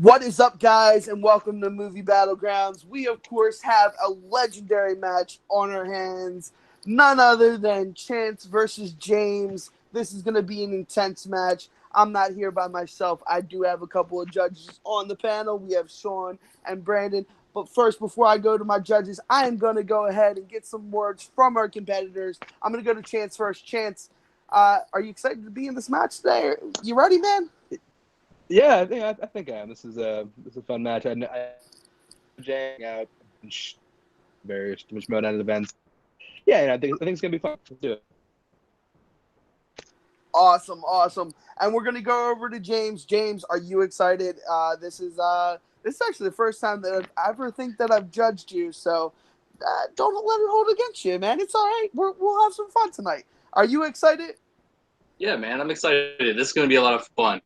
What is up, guys, and welcome to Movie Battlegrounds. We, of course, have a legendary match on our hands. None other than Chance versus James. This is going to be an intense match. I'm not here by myself. I do have a couple of judges on the panel. We have Sean and Brandon. But first, before I go to my judges, I am going to go ahead and get some words from our competitors. I'm going to go to Chance first. Chance, are you excited to be in this match today? You ready, man? Yeah, I think I am. This is a fun match. I jang out various Schmodown events. Yeah, I think it's gonna be fun. Let's do it. Awesome. And we're gonna go over to James. James, are you excited? This is actually the first time that I ever think that I've judged you. So don't let it hold against you, man. It's all right. We'll have some fun tonight. Are you excited? Yeah, man, I'm excited. This is going to be a lot of fun.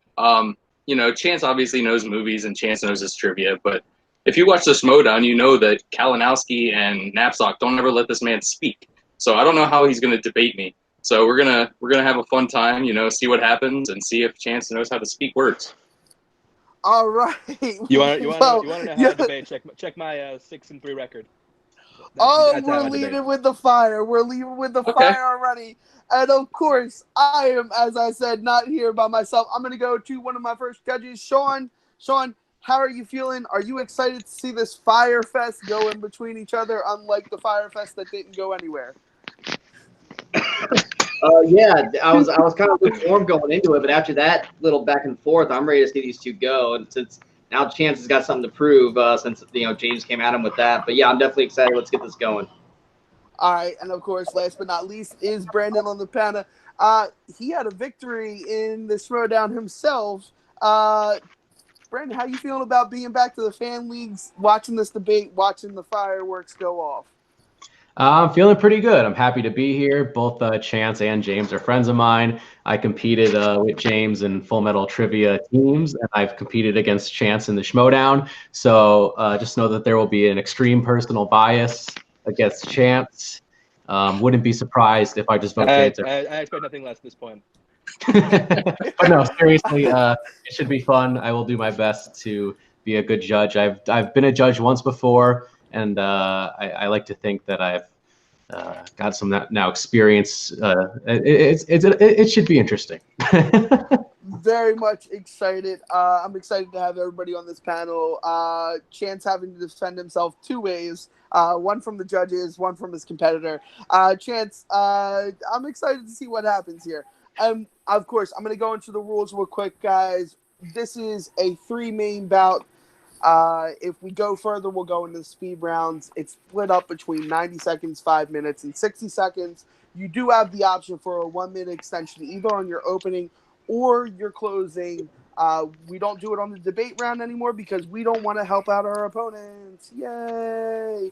Chance obviously knows movies and Chance knows his trivia, but if you watch the Schmodown, you know that Kalinowski and Knapsack don't ever let this man speak. So I don't know how he's going to debate me. So we're gonna have a fun time, see what happens and see if Chance knows how to speak words. All right. You want to Well, know how yeah. to debate? Check my 6-3 record. We're How I debate. leading with the fire. We're leading with the Okay. fire already. And of course, I am, as I said, not here by myself. I'm going to go to one of my first judges, Sean. Sean, how are you feeling? Are you excited to see this Fire Fest go in between each other, unlike the Fire Fest that didn't go anywhere? Yeah, I was kind of lukewarm going into it, but after that little back and forth, I'm ready to see these two go. And since now Chance has got something to prove, since James came at him with that. But yeah, I'm definitely excited. Let's get this going. All right, and of course, last but not least, is Brandon on the panel. He had a victory in the Throwdown himself. Brandon, how you feeling about being back to the fan leagues, watching this debate, watching the fireworks go off? I'm feeling pretty good. I'm happy to be here. Both Chance and James are friends of mine. I competed with James in Full Metal Trivia teams, and I've competed against Chance in the Schmodown. So just know that there will be an extreme personal bias against Chance. Wouldn't be surprised if I just vote Chance. I expect nothing less at this point. But no, seriously, it should be fun. I will do my best to be a good judge. I've been a judge once before, and I like to think that I've got some now experience. It should be interesting. Very much excited. I'm excited to have everybody on this panel. Chance having to defend himself two ways. One from the judges, one from his competitor. Chance, I'm excited to see what happens here. Of course, I'm going to go into the rules real quick, guys. This is a 3-main bout. If we go further, we'll go into the speed rounds. It's split up between 90 seconds, 5 minutes, and 60 seconds. You do have the option for a 1-minute extension, either on your opening or your closing. We don't do it on the debate round anymore because we don't want to help out our opponents. Yay!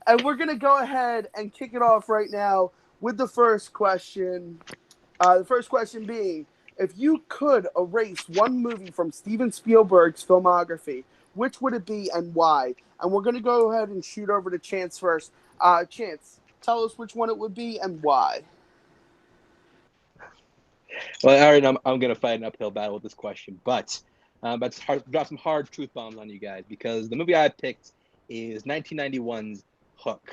And we're going to go ahead and kick it off right now with the first question. The first question being, if you could erase one movie from Steven Spielberg's filmography, which would it be and why? And we're going to go ahead and shoot over to Chance first. Chance, tell us which one it would be and why. Well, Aaron, I'm gonna fight an uphill battle with this question, but it's hard, drop some hard truth bombs on you guys because the movie I picked is 1991's Hook.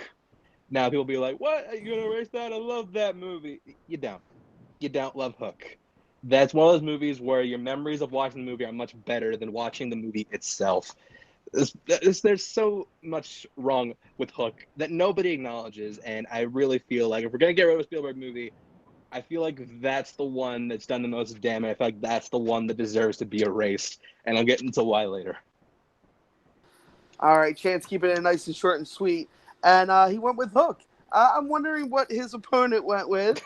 Now people will be like, "What? Are you gonna erase that? I love that movie." You don't love Hook. That's one of those movies where your memories of watching the movie are much better than watching the movie itself. There's so much wrong with Hook that nobody acknowledges, and I really feel like if we're gonna get rid of a Spielberg movie, I feel like that's the one that's done the most damage. I feel like that's the one that deserves to be erased, and I'll get into why later. All right, Chance keeping it nice and short and sweet. And he went with Hook. I'm wondering what his opponent went with.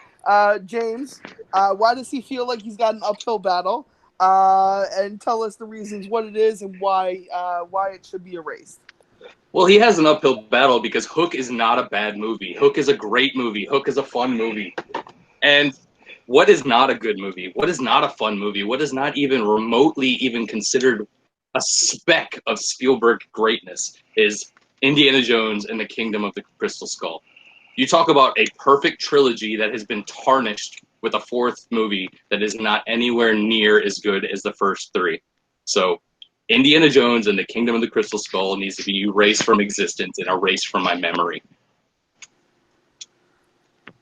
James, why does he feel like he's got an uphill battle? And tell us the reasons what it is and why it should be erased. Well, he has an uphill battle because Hook is not a bad movie. Hook is a great movie. Hook is a fun movie. And what is not a good movie? What is not a fun movie? What is not even remotely even considered a speck of Spielberg greatness is Indiana Jones and the Kingdom of the Crystal Skull. You talk about a perfect trilogy that has been tarnished with a fourth movie that is not anywhere near as good as the first three. So Indiana Jones and the Kingdom of the Crystal Skull needs to be erased from existence and erased from my memory.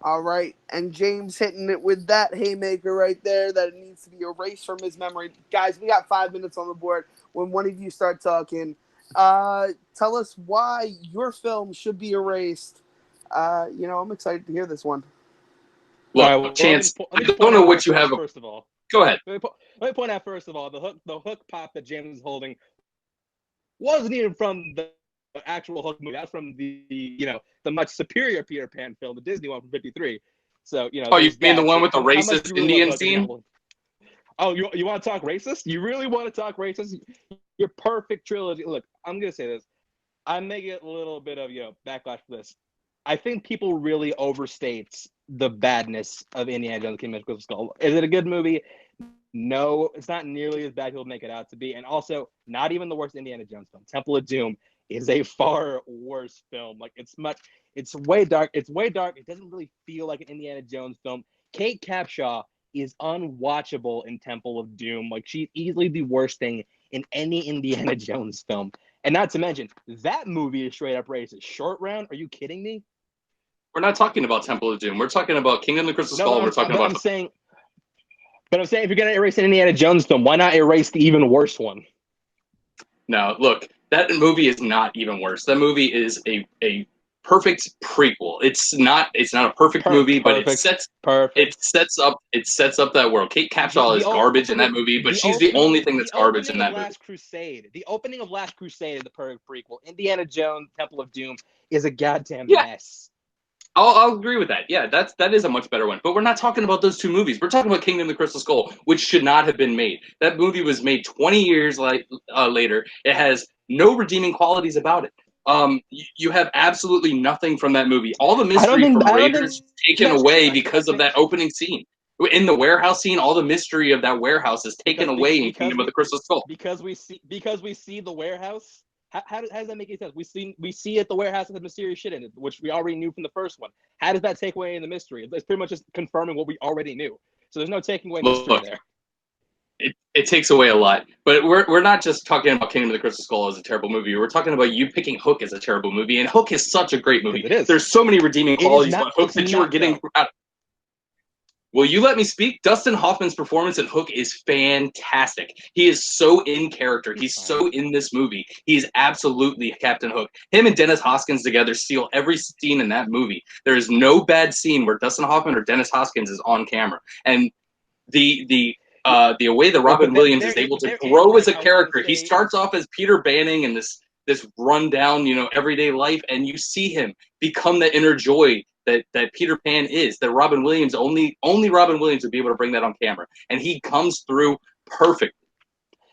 All right, and James hitting it with that haymaker right there that it needs to be erased from his memory. Guys, we got 5 minutes on the board. When one of you start talking, tell us why your film should be erased. I'm excited to hear this one. Look, Chance, I don't know what you have. First of all, go ahead. Let me point out first of all, the hook pop that James is holding wasn't even from the actual Hook movie. That's from the much superior Peter Pan film, the Disney one from '53. So Oh, you mean the one with the racist really Indian scene? Oh, you want to talk racist? You really want to talk racist? Your perfect trilogy. Look, I'm gonna say this. I may get a little bit of backlash for this. I think people really overstate the badness of Indiana Jones: Kingdom of the Crystal Skull. Is it a good movie? No, it's not nearly as bad as people make it out to be. And also, not even the worst Indiana Jones film. Temple of Doom is a far worse film. Like, it's way dark. It's way dark. It doesn't really feel like an Indiana Jones film. Kate Capshaw is unwatchable in Temple of Doom. Like, she's easily the worst thing in any Indiana Jones film. And not to mention, that movie is straight up racist. Short Round? Are you kidding me? We're not talking about Temple of Doom. We're talking about Kingdom of the Crystal Skull. We're talking about. But I'm saying, if you're going to erase an Indiana Jones film, why not erase the even worse one? No, look, that movie is not even worse. That movie is a perfect prequel. It's not a perfect movie, but it sets up that world. Kate Capshaw is garbage in that movie, but she's the only thing that's garbage in that movie. The opening of Last Crusade is the perfect prequel. Indiana Jones, Temple of Doom is a goddamn mess. I'll agree with that. Yeah, that is a much better one. But we're not talking about those two movies. We're talking about Kingdom of the Crystal Skull, which should not have been made. That movie was made 20 years later. It has no redeeming qualities about it. You have absolutely nothing from that movie. All the mystery from Raiders is taken away because of that opening scene. In the warehouse scene, all the mystery of that warehouse is taken away in Kingdom of the Crystal Skull. Because we see the warehouse. How does that make any sense? We see at the warehouse has mysterious shit in it, which we already knew from the first one. How does that take away the mystery? It's pretty much just confirming what we already knew. So there's no taking away mystery there. It takes away a lot. But we're not just talking about Kingdom of the Crystal Skull as a terrible movie. We're talking about you picking Hook as a terrible movie. And Hook is such a great movie. It is. There's so many redeeming qualities about Hook that you were getting out. Will you let me speak? Dustin Hoffman's performance in Hook is fantastic. He is so in character. He's so in this movie. He's absolutely Captain Hook. Him and Dennis Hoskins together steal every scene in that movie. There is no bad scene where Dustin Hoffman or Dennis Hoskins is on camera. And the way that Robin Williams is able to grow as a character, he starts off as Peter Banning in this rundown, everyday life, and you see him become the inner joy that Peter Pan is, that Robin Williams, only Robin Williams would be able to bring that on camera. And he comes through perfectly.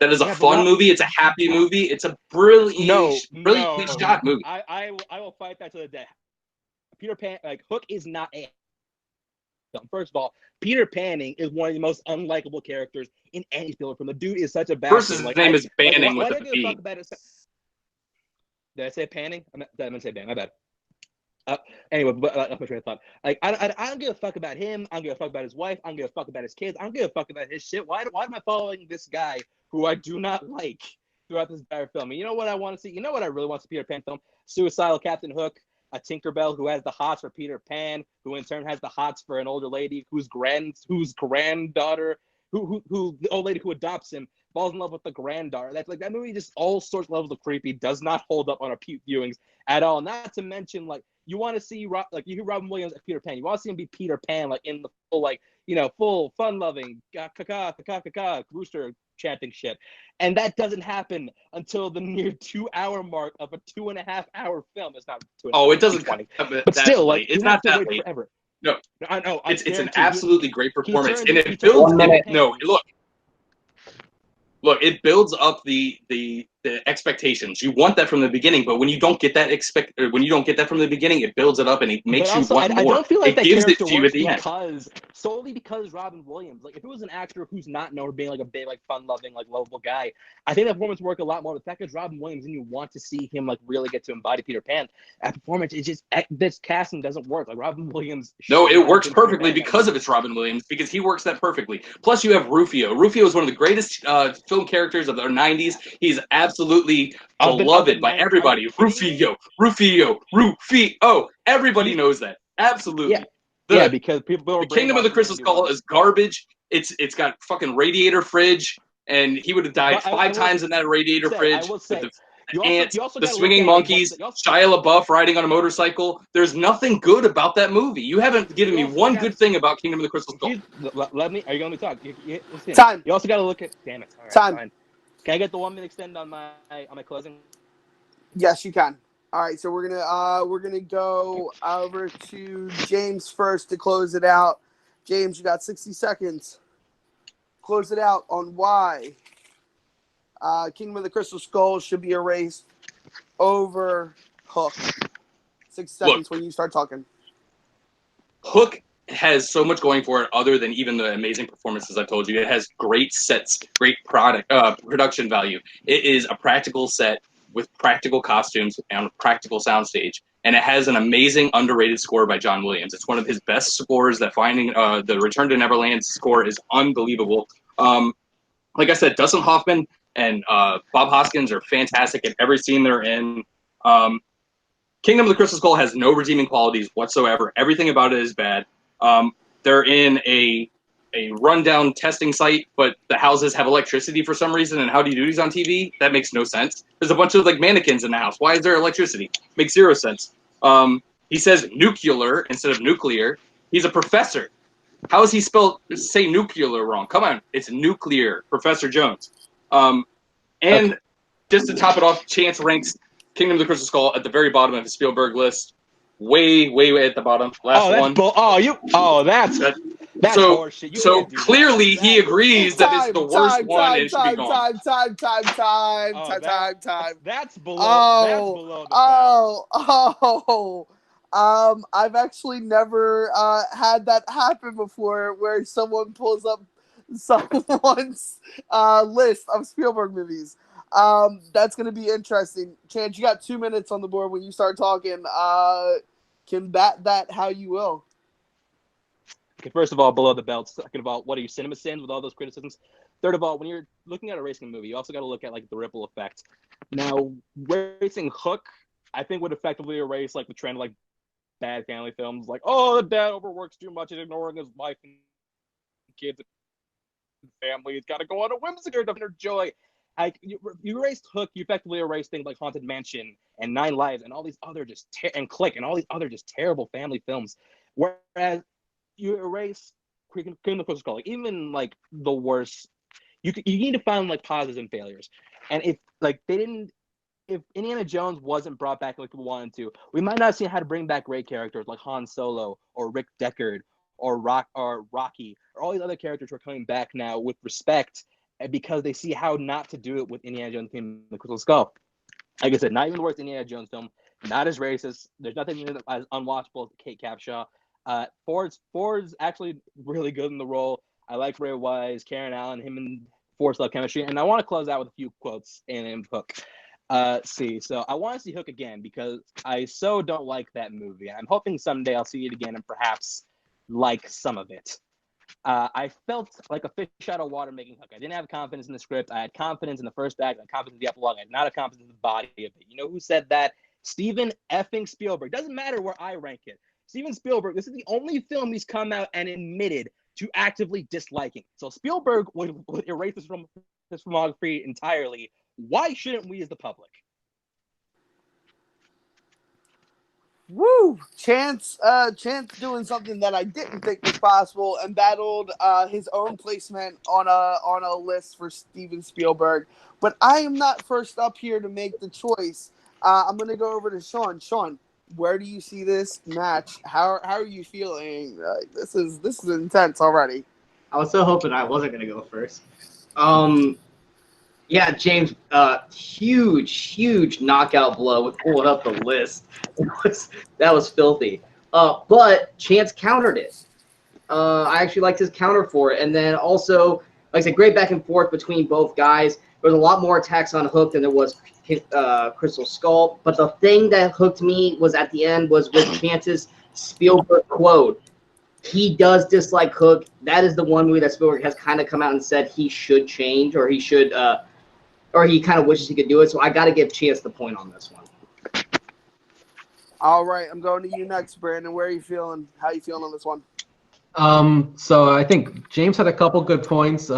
That is a fun movie. It's a happy movie. It's a brilliantly shot movie. I will fight that to the death. Peter Pan, Hook is not a film. First of all, Peter Panning is one of the most unlikable characters in any film. From the dude is such a bad. First, his name is Banning with a B. Did I say Panning? I meant to say Banning. My bad. Anyway, but that's my train of thought. I don't give a fuck about him. I don't give a fuck about his wife. I don't give a fuck about his kids. I don't give a fuck about his shit. Why am I following this guy who I do not like throughout this entire film? And you know what I want to see? You know what I really want to see Peter Pan film? Suicidal Captain Hook, a Tinkerbell who has the hots for Peter Pan, who in turn has the hots for an older lady whose granddaughter, who the old lady who adopts him falls in love with the granddaughter. That's that movie. Just all sorts of levels of creepy. Does not hold up on our viewings at all. Not to mention you want to see you hear Robin Williams as Peter Pan. You want to see him be Peter Pan in the full full fun-loving rooster chanting shit, and that doesn't happen until the near 2 hour mark of a 2.5 hour film. It's not 2 hours. Oh, it doesn't. But still, it's not that late. Forever. No, I know. It's an absolutely great performance, and it builds. Look, it builds up the the expectations. You want that from the beginning, but when you don't get that from the beginning, it builds it up and it makes But also, you want more. I don't feel like it that gives it character to you works at the end. solely because Robin Williams. Like, if it was an actor who's not known for being like a big, like fun-loving, like lovable guy, I think that performance would work a lot more. The fact is Robin Williams, and you want to see him like really get to embody Peter Pan. That performance is just this casting doesn't work. Like Robin Williams. No, it works been perfectly Peter Pan because of it's Robin Williams, because he works that perfectly. Plus, you have Rufio. Rufio is one of the greatest film characters of the 90s. He's absolutely beloved by everybody. Rufio. Everybody knows that. Absolutely. Yeah, because people The Kingdom of the Crystal Skull is garbage. It's got fucking radiator fridge, and he would have died five times in that radiator fridge. With the ants, the swinging monkeys, Shia LaBeouf riding on a motorcycle. There's nothing good about that movie. You haven't given me one good thing about Kingdom of the Crystal Skull. Let me. Are you going to talk? Listen, Time. You also got to look at. Damn it. All right, Time. Fine. Can I get the 1 minute extend on my closing? Yes, you can. All right, so we're gonna go over to James first to close it out. James, you got 60 seconds. Close it out on why Kingdom of the Crystal Skull should be erased over Hook. 6 seconds when you start talking. Hook has so much going for it other than even the amazing performances I told you. It has great sets, great production value. It is a practical set with practical costumes and a practical soundstage. And it has an amazing underrated score by John Williams. It's one of his best scores. That Finding the Return to Neverland score is unbelievable. Like I said, Dustin Hoffman and Bob Hoskins are fantastic in every scene they're in. Kingdom of the Crystal Skull has no redeeming qualities whatsoever. Everything about it is bad. They're in a rundown testing site, but the houses have electricity for some reason. And how do you do these on TV? That makes no sense. There's a bunch of like mannequins in the house. Why is there electricity? Makes zero sense. He says nuclear instead of nuclear. He's a professor. How is he say nuclear wrong? Come on, it's nuclear, Professor Jones. And just to top it off, Chance ranks Kingdom of the Crystal Skull at the very bottom of his Spielberg list. Way at the bottom. Last one. That's horseshit. So clearly he agrees that it's the worst one and should be gone. Time. That's below the belt. I've actually never had that happen before, where someone pulls up someone's list of Spielberg movies. That's going to be interesting. Chance, you got 2 minutes on the board when you start talking. Combat that how you will. Okay, first of all, below the belt. Second of all, what are you, cinema sins with all those criticisms? Third of all, when you're looking at a racing movie, you also got to look at like the ripple effect. Now, racing Hook, I think would effectively erase like the trend of like bad family films, like, oh, the dad overworks too much and ignoring his wife and kids and family. He's got to go on a whimsical inner joy. You erased Hook, you effectively erased things like Haunted Mansion and Nine Lives and all these other and Click and all these other just terrible family films. Whereas you erase Kingdom of the Crystal Skull, like even like the worst, you need to find like positives and failures. And if like if Indiana Jones wasn't brought back like we wanted to, we might not see how to bring back great characters like Han Solo or Rick Deckard or Rocky or all these other characters who are coming back now with respect, because they see how not to do it with Indiana Jones and the Crystal Skull. Like I said, not even the worst Indiana Jones film, not as racist. There's nothing as unwatchable as Kate Capshaw. Ford's actually really good in the role. I like Ray Wise, Karen Allen, him and Ford's love chemistry. And I want to close out with a few quotes in Hook. So I want to see Hook again because I so don't like that movie. I'm hoping someday I'll see it again and perhaps like some of it. I felt like a fish out of water making Hook. I didn't have confidence in the script. I had confidence in the first act. I had confidence in the epilogue. I had not a confidence in the body of it. You know who said that? Steven effing Spielberg. Doesn't matter where I rank it. Steven Spielberg, this is the only film he's come out and admitted to actively disliking. So Spielberg would erase this from his filmography entirely. Why shouldn't we as the public? Woo! Chance doing something that I didn't think was possible and battled his own placement on a list for Steven Spielberg. But I am not first up here to make the choice. I'm going to go over to Sean. Sean, where do you see this match? How are you feeling? This is intense already. I was so hoping I wasn't going to go first. Yeah, James, huge knockout blow with pulling up the list. That was filthy. But Chance countered it. I actually liked his counter for it. And then also, like I said, great back and forth between both guys. There was a lot more attacks on Hook than there was Crystal Skull. But the thing that hooked me was at the end was with Chance's Spielberg quote. He does dislike Hook. That is the one movie that Spielberg has kind of come out and said he should change, or he should, or he kind of wishes he could do it. So I got to give Chance the point on this one. All right, I'm going to you next, Brandon. Where are you feeling? How are you feeling on this one? So I think James had a couple good points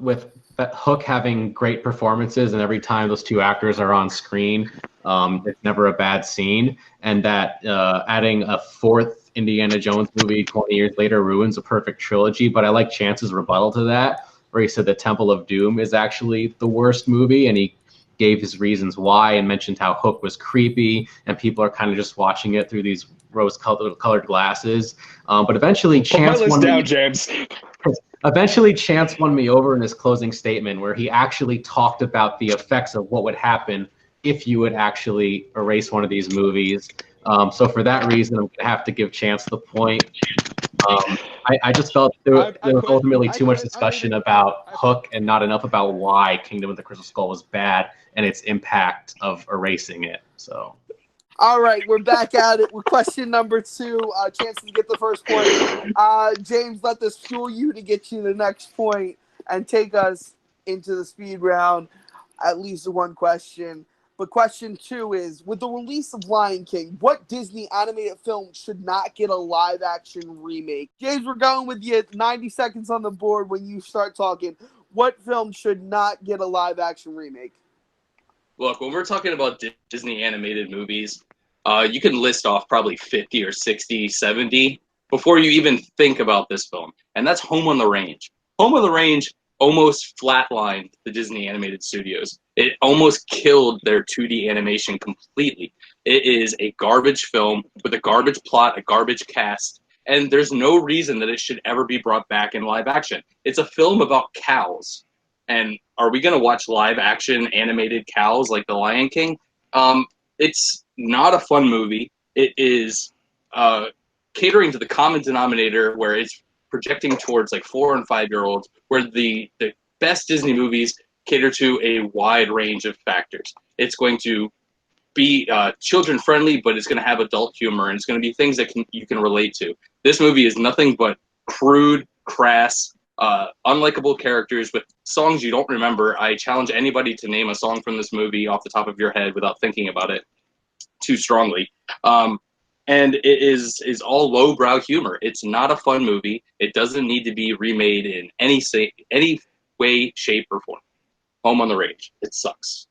with Hook having great performances, and every time those two actors are on screen, it's never a bad scene. And that adding a fourth Indiana Jones movie 20 years later ruins a perfect trilogy. But I like Chance's rebuttal to that, where he said the Temple of Doom is actually the worst movie, and he gave his reasons why and mentioned how Hook was creepy and people are kind of just watching it through these rose-colored glasses. But eventually, Chance won me. James. Eventually, Chance won me over in his closing statement, where he actually talked about the effects of what would happen if you would actually erase one of these movies. So for that reason, I'm gonna have to give Chance the point. I just felt there was ultimately too much discussion about Hook and not enough about why Kingdom of the Crystal Skull was bad and its impact of erasing it. So. All right, we're back at it with question number 2. Chance to get the first point. James, let this fuel you to get you the next point and take us into the speed round. At least one question. But question 2 is, with the release of Lion King, what Disney animated film should not get a live-action remake? James, we're going with you. 90 seconds on the board when you start talking. What film should not get a live-action remake? Look, when we're talking about Disney animated movies, you can list off probably 50 or 60, 70 before you even think about this film. And that's Home on the Range. Home on the Range almost flatlined the Disney animated studios. It almost killed their 2D animation completely. It is a garbage film with a garbage plot, a garbage cast, and there's no reason that it should ever be brought back in live action. It's a film about cows. And are we going to watch live action animated cows like The Lion King? It's not a fun movie. It is catering to the common denominator where it's projecting towards like 4 and 5 year olds, where the best Disney movies cater to a wide range of factors. It's going to be children friendly, but it's going to have adult humor, and it's going to be things that you can relate to. This movie is nothing but crude, crass, unlikable characters with songs you don't remember. I challenge anybody to name a song from this movie off the top of your head without thinking about it too strongly. And it is all lowbrow humor. It's not a fun movie. It doesn't need to be remade in any way, shape, or form. Home on the Range. It sucks.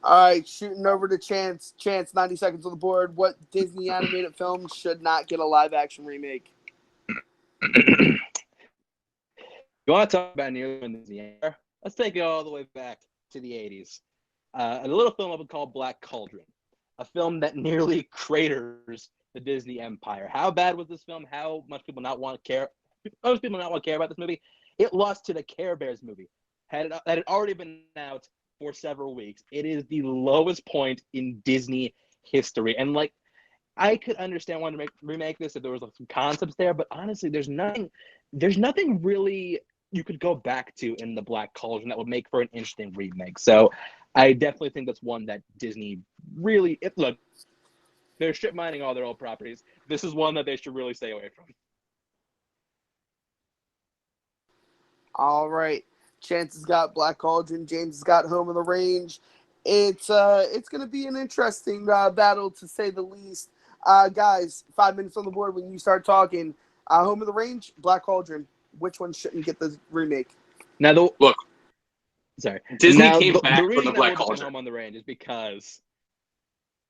All right, shooting over to Chance. Chance, 90 seconds on the board. What Disney animated film should not get a live-action remake? You want to talk about nearly in the air? Let's take it all the way back to the 80s. A little film called Black Cauldron, a film that nearly craters the Disney empire. How bad was this film? How much people not want to care? Most people not want to care about this movie. It lost to the Care Bears movie. That had already been out for several weeks. It is the lowest point in Disney history, and like I could understand wanting to remake this if there was like some concepts there, but honestly, there's nothing really you could go back to in the Black Cauldron that would make for an interesting remake. So I definitely think that's one that Disney really look. They're strip mining all their old properties. This is one that they should really stay away from. All right. Chance has got Black Cauldron. James has got Home of the Range. It's going to be an interesting battle, to say the least. Guys, 5 minutes on the board when you start talking. Home of the Range, Black Cauldron. Which one shouldn't get the remake? Now, Look, sorry. Disney now, came back the from reason the I Black will defend Cauldron. Home on the Range is because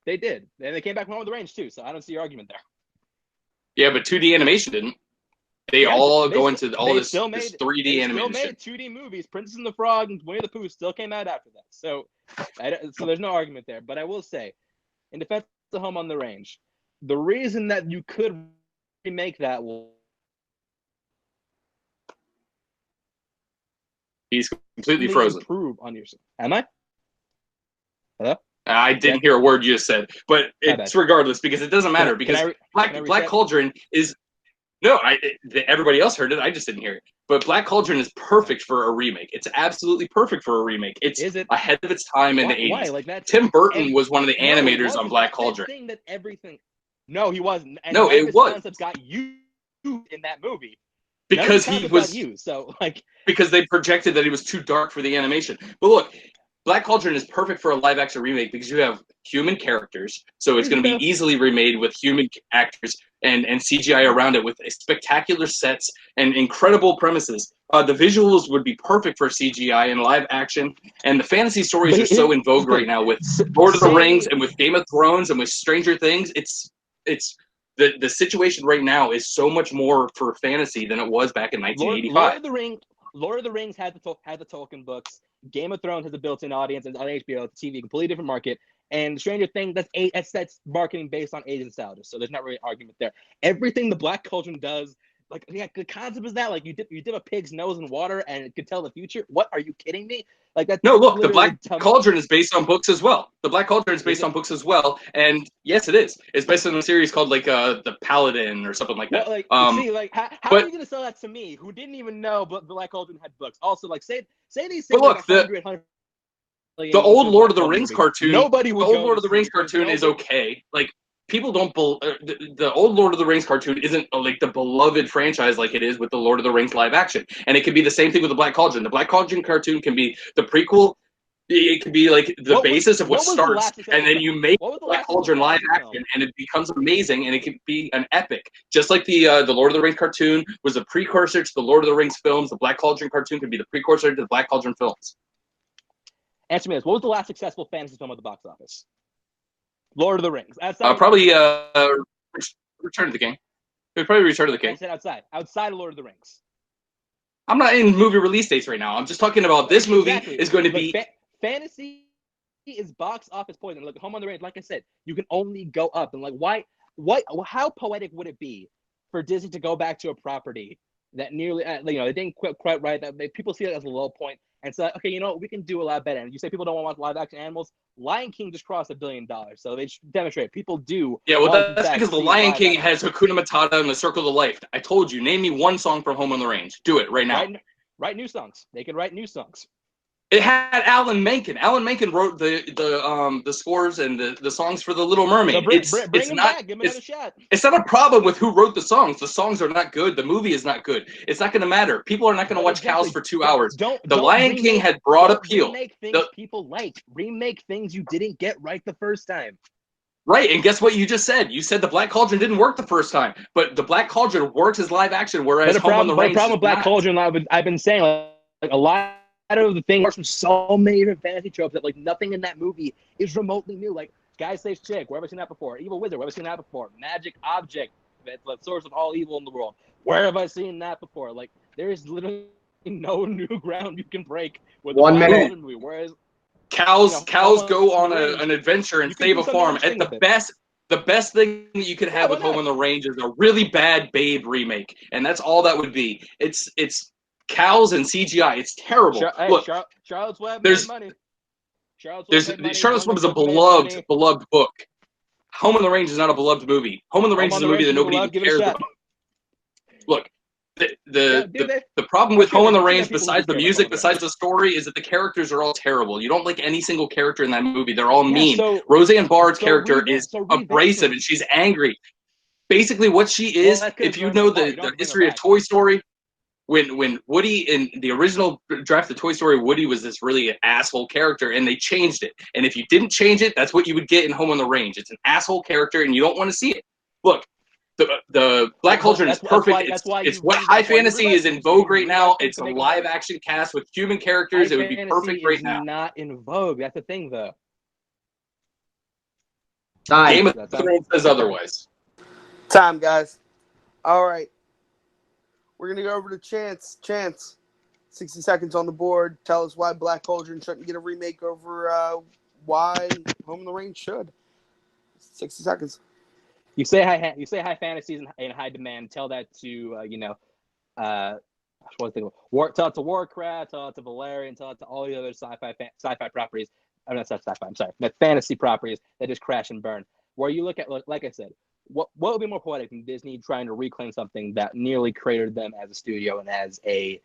they did. And they came back from Home on the Range, too, so I don't see your argument there. Yeah, but 2D animation didn't. They go into all this 3D animation. They still made 2D movies. Princess and the Frog and Winnie the Pooh still came out after that. So there's no argument there. But I will say, in defense of Home on the Range, the reason that you could remake that will He's completely Only frozen. improve on yourself. Am I? Hello? I didn't hear a word you just said, but My bad. it's regardless because it doesn't matter because can I Black reset? Cauldron is no. Everybody else heard it. I just didn't hear it. But Black Cauldron is perfect for a remake. It's absolutely perfect for a remake. It's Is it? ahead of its time in the Why? 80s. Like that's Tim Burton was one of the No, it animators wasn't. on Black That's Cauldron. that thing that everything. No, he wasn't. And No, none of it his was concepts got used in that movie. because None of his concepts got used. So like because they projected that he was too dark for the animation. But look, Black Cauldron is perfect for a live action remake because you have human characters, so it's going to be easily remade with human actors and CGI around it with spectacular sets and incredible premises. The visuals would be perfect for CGI and live action, and the fantasy stories are so in vogue right now with Lord of the Rings and with Game of Thrones and with Stranger Things. It's the situation right now is so much more for fantasy than it was back in 1985. Lord of the Rings had the Tolkien books. Game of Thrones has a built-in audience, and on HBO, it's TV, completely different market. And Stranger Things, that's marketing based on age and nostalgia. So there's not really an argument there. Everything the Black Cauldron does, like the concept is that like you dip a pig's nose in water and it could tell the future. What, are you kidding me? Like that's no. Look, the Black Cauldron is based on books as well. The Black Cauldron is based on books as well, and yes, it is. It's based on a series called like the Paladin or something like that. See, like how are you gonna sell that to me, who didn't even know but the Black Cauldron had books? Also, like say these things. But look, like the old Lord of the Rings cartoon. Nobody would. The old Lord of the Rings cartoon is okay. Like people don't. The old Lord of the Rings cartoon isn't like the beloved franchise like it is with the Lord of the Rings live action, and it could be the same thing with the Black Cauldron. The Black Cauldron cartoon can be the prequel. It could be like the basis of what starts, and then you make Black Cauldron live action, and it becomes amazing, and it could be an epic. Just like the Lord of the Rings cartoon was a precursor to the Lord of the Rings films, the Black Cauldron cartoon could be the precursor to the Black Cauldron films. Answer me this: what was the last successful fantasy film at the box office? Lord of the Rings. Probably Return of the King. It would probably Return of the King. I said outside of Lord of the Rings. I'm not in movie release dates right now. I'm just talking about this movie is going to be fantasy is box office poison. Look, Home on the Range. Like I said, you can only go up. And like, how poetic would it be for Disney to go back to a property that nearly, they didn't quite right. That people see it as a low point. And so, okay, we can do a lot better. And you say people don't want to watch live action animals. Lion King just crossed $1 billion, so they demonstrate people do. Yeah, well, that's because the Lion King has Hakuna Matata and the Circle of Life. I told you, name me one song from Home on the Range. Do it right now. Write new songs. They can write new songs. It had Alan Menken. Alan Menken wrote the scores and the songs for The Little Mermaid. So bring him back. Give him another shot. It's not a problem with who wrote the songs. The songs are not good. The movie is not good. It's not going to matter. People are not going to watch cows for 2 hours. The Lion King had broad appeal. Remake things people like. Remake things you didn't get right the first time. Right, and guess what you just said? You said the Black Cauldron didn't work the first time, but the Black Cauldron works as live action, whereas Home on the Range. The problem with Black Cauldron, I've been saying, like a lot of the things from so many different fantasy tropes that like nothing in that movie is remotely new. Like guy saves chick, where have I seen that before? Evil wizard, where have I seen that before? Magic object, that's the source of all evil in the world. Where have I seen that before? Like there is literally no new ground you can break with 1 minute. Movie. Whereas cows go on an adventure and save a farm. At the best thing that you could have with Home on the Range is a really bad Babe remake, and that's all that would be. It's cows and CGI. It's terrible. Look, Charlotte's Web made money. Charlotte's Web is a beloved book. Home on the Range is not a beloved movie. Home on the Range is a movie that nobody even cares about. Look, the problem with Home on the Range, besides the music, besides the story, is that the characters are all terrible. You don't like any single character in that movie. They're all mean. Roseanne Barr's character is abrasive and she's angry. Basically, what she is, if you know the history of Toy Story, when Woody in the original draft of Toy Story, Woody was this really asshole character, and they changed it. And if you didn't change it, that's what you would get in Home on the Range. It's an asshole character, and you don't want to see it. Look, the Black Cauldron is perfect. It's what high fantasy is in vogue right now. It's a live action cast with human characters. It would be perfect right now. Not in vogue. That's the thing, though. Game of Thrones says otherwise. Time, guys. All right. We're going to go over to Chance. Chance, 60 seconds on the board. Tell us why Black Cauldron shouldn't get a remake over why Home on the Range should. 60 seconds. You say high fantasy is in high demand. Tell that to Tell it to Warcraft, tell it to Valerian, tell it to all the other sci-fi properties. I'm not sci-fi. I'm sorry, the fantasy properties that just crash and burn. Where you look at, like I said, what would be more poetic than Disney trying to reclaim something that nearly created them as a studio and as a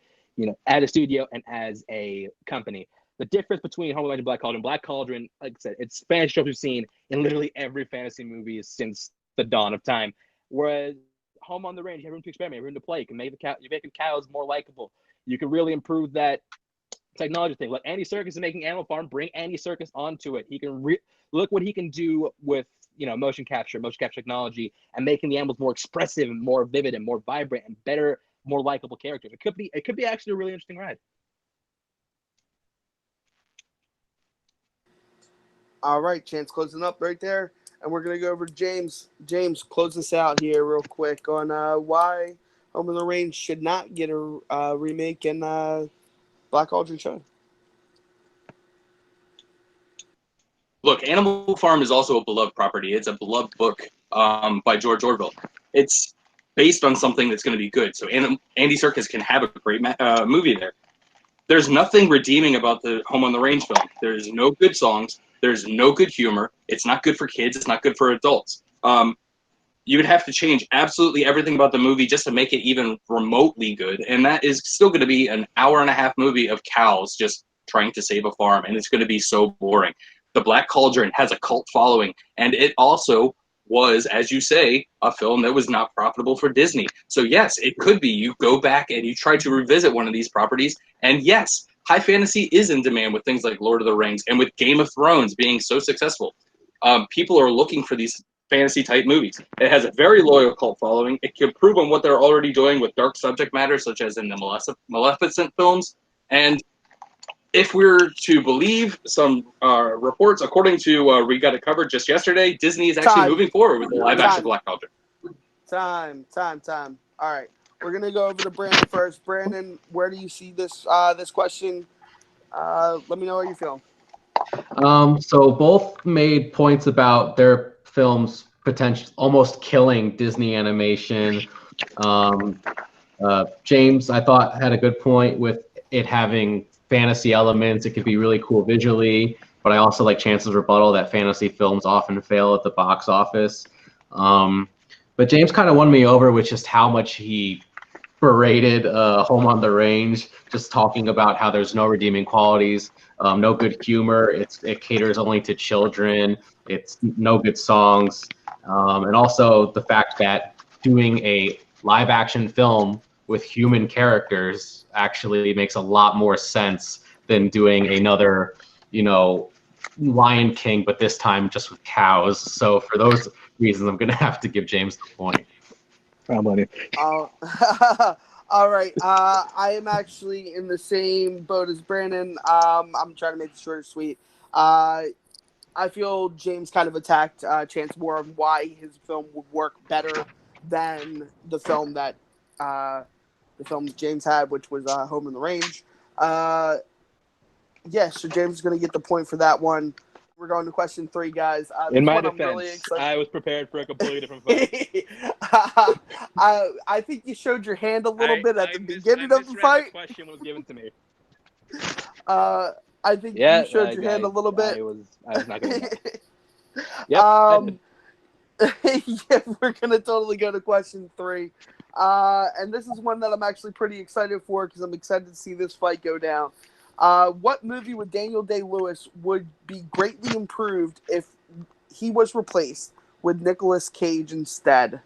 studio and as a company? The difference between Home Alone and Black Cauldron, like I said, it's Spanish tropes we've seen in literally every fantasy movie since the dawn of time. Whereas Home on the Range, you have room to experiment, you have room to play. You can make you're making cows more likable. You can really improve that technology thing. Like Andy Serkis is making Animal Farm, bring Andy Serkis onto it. He can look what he can do with motion capture technology, and making the animals more expressive and more vivid and more vibrant and better, more likable characters. It could be actually a really interesting ride. All right, Chance closing up right there. And we're going to go over to James. James, close us out here real quick on why Home on the Range should not get a remake and Black Cauldron should. Look, Animal Farm is also a beloved property. It's a beloved book by George Orwell. It's based on something that's going to be good. So Andy Serkis can have a great movie there. There's nothing redeeming about the Home on the Range film. There's no good songs. There's no good humor. It's not good for kids. It's not good for adults. You would have to change absolutely everything about the movie just to make it even remotely good. And that is still going to be an hour-and-a-half movie of cows just trying to save a farm. And it's going to be so boring. The Black Cauldron has a cult following. And it also was, as you say, a film that was not profitable for Disney. So yes, it could be you go back and you try to revisit one of these properties. And yes, high fantasy is in demand with things like Lord of the Rings and with Game of Thrones being so successful. People are looking for these fantasy type movies. It has a very loyal cult following. It can improve on what they're already doing with dark subject matter, such as in the Maleficent films. And if we're to believe some reports, according to We Got It Covered just yesterday, Disney is actually moving forward with the live-action Black Cauldron. Time. All right. We're going to go over to Brandon first. Brandon, where do you see this this question? Let me know how you feel. So both made points about their films potential almost killing Disney animation. James, I thought, had a good point with it having fantasy elements. It could be really cool visually, but I also like Chance's rebuttal that fantasy films often fail at the box office. But James kind of won me over with just how much he berated Home on the Range, just talking about how there's no redeeming qualities, no good humor. It caters only to children. It's no good songs, and also the fact that doing a live action film with human characters actually makes a lot more sense than doing another, Lion King, but this time just with cows. So for those reasons, I'm gonna have to give James the point. I'm on it. All right. I am actually in the same boat as Brandon. I'm trying to make it short and sweet. I feel James kind of attacked Chance more on why his film would work better than the film that James had, which was Home on the Range. So James is going to get the point for that one. We're going to question 3, guys. In my defense, I was prepared for a completely different fight. I think you showed your hand a little bit at the beginning of the fight. The question was given to me. I think you showed your hand a little bit. I was not going to. Yeah, we're going to totally go to question 3. And this is one that I'm actually pretty excited for because I'm excited to see this fight go down. What movie with Daniel Day-Lewis would be greatly improved if he was replaced with Nicolas Cage instead?